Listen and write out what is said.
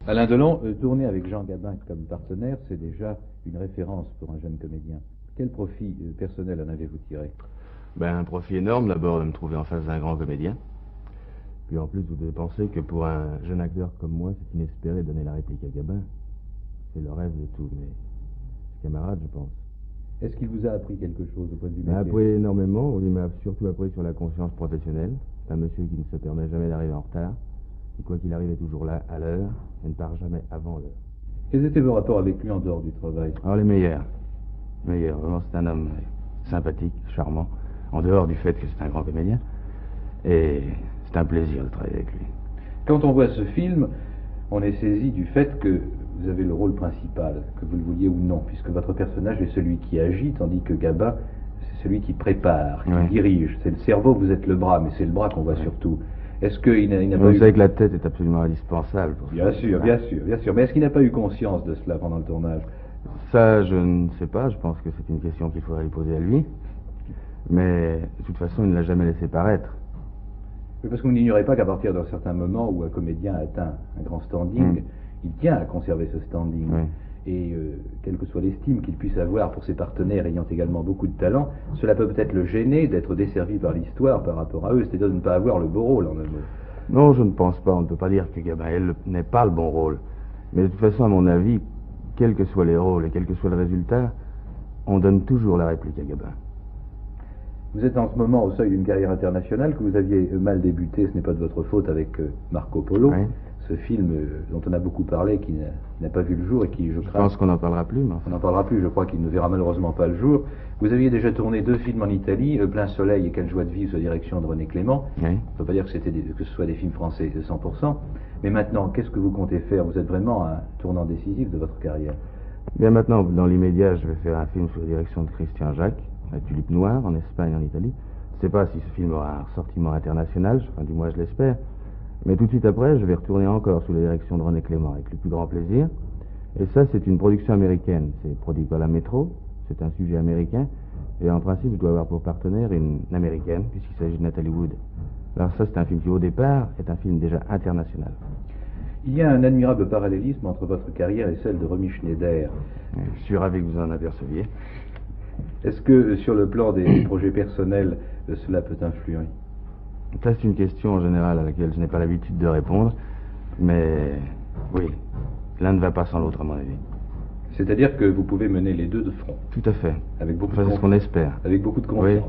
Alain Delon, tourner avec Jean Gabin comme partenaire, c'est déjà une référence pour un jeune comédien. Quel profit personnel en avez-vous tiré? Un profit énorme, d'abord, de me trouver en face d'un grand comédien. Puis en plus, vous devez penser que pour un jeune acteur comme moi, c'est inespéré de donner la réplique à Gabin. C'est le rêve de tous mes camarades, je pense. Est-ce qu'il vous a appris quelque chose au point de vue Il m'a métier? appris énormément. Il m'a surtout appris sur la conscience professionnelle. C'est un monsieur qui ne se permet jamais d'arriver en retard. Et quoi qu'il arrive, est toujours là, à l'heure, et ne part jamais avant l'heure. Quels étaient vos rapports avec lui en dehors du travail? Alors les meilleurs. Meilleurs. Vraiment, c'est un homme sympathique, charmant, en dehors du fait que c'est un grand comédien. Et c'est un plaisir de travailler avec lui. Quand on voit ce film, on est saisi du fait que vous avez le rôle principal, que vous le vouliez ou non, puisque votre personnage est celui qui agit, tandis que Gabin, c'est celui qui prépare, qui dirige. C'est le cerveau, vous êtes le bras, mais c'est le bras qu'on voit surtout. Est-ce qu'il n'a pas eu... Vous savez que la tête est absolument indispensable pour Bien sûr, bien sûr, bien sûr. Mais est-ce qu'il n'a pas eu conscience de cela pendant le tournage? Ça, je ne sais pas. Je pense que c'est une question qu'il faudrait lui poser à lui. Mais de toute façon, il ne l'a jamais laissé paraître. Oui, parce que vous n'ignorez pas qu'à partir d'un certain moment où un comédien atteint un grand standing, il tient à conserver ce standing. Oui. Et quelle que soit l'estime qu'il puisse avoir pour ses partenaires ayant également beaucoup de talent, cela peut peut-être le gêner d'être desservi par l'histoire par rapport à eux, c'est-à-dire de ne pas avoir le beau rôle en un mot. Non, je ne pense pas. On ne peut pas dire que Gabin n'est pas le bon rôle. Mais de toute façon, à mon avis, quels que soient les rôles et quel que soit le résultat, on donne toujours la réplique à Gabin. Vous êtes en ce moment au seuil d'une carrière internationale que vous aviez mal débuté, ce n'est pas de votre faute, avec Marco Polo, ce film dont on a beaucoup parlé, qui n'a pas vu le jour et qui, je pense qu'on n'en parlera plus. Mais... On n'en parlera plus, je crois qu'il ne verra malheureusement pas le jour. Vous aviez déjà tourné 2 films en Italie, Plein Soleil et Quelle joie de vivre, sous la direction de René Clément. Oui. On ne peut pas dire que ce soit des films français de 100%. Mais maintenant, qu'est-ce que vous comptez faire? Vous êtes vraiment à un tournant décisif de votre carrière. Bien maintenant, dans l'immédiat, je vais faire un film sous la direction de Christian Jacques, La Tulipe Noire, en Espagne et en Italie. Je ne sais pas si ce film aura un ressortiment international, enfin du moins je l'espère. Mais tout de suite après, je vais retourner encore sous la direction de René Clément, avec le plus grand plaisir. Et ça, c'est une production américaine. C'est produit par la Métro, c'est un sujet américain. Et en principe, je dois avoir pour partenaire une américaine, puisqu'il s'agit de Natalie Wood. Alors ça, c'est un film qui, au départ, est un film déjà international. Il y a un admirable parallélisme entre votre carrière et celle de Romy Schneider. Je suis ravi que vous en aperceviez. Est-ce que, sur le plan des projets personnels, cela peut influer? Ça, c'est une question en général à laquelle je n'ai pas l'habitude de répondre. Mais oui, l'un ne va pas sans l'autre, à mon avis. C'est-à-dire que vous pouvez mener les deux de front? Tout à fait. Avec beaucoup c'est ce qu'on espère. Avec beaucoup de confiance. Oui.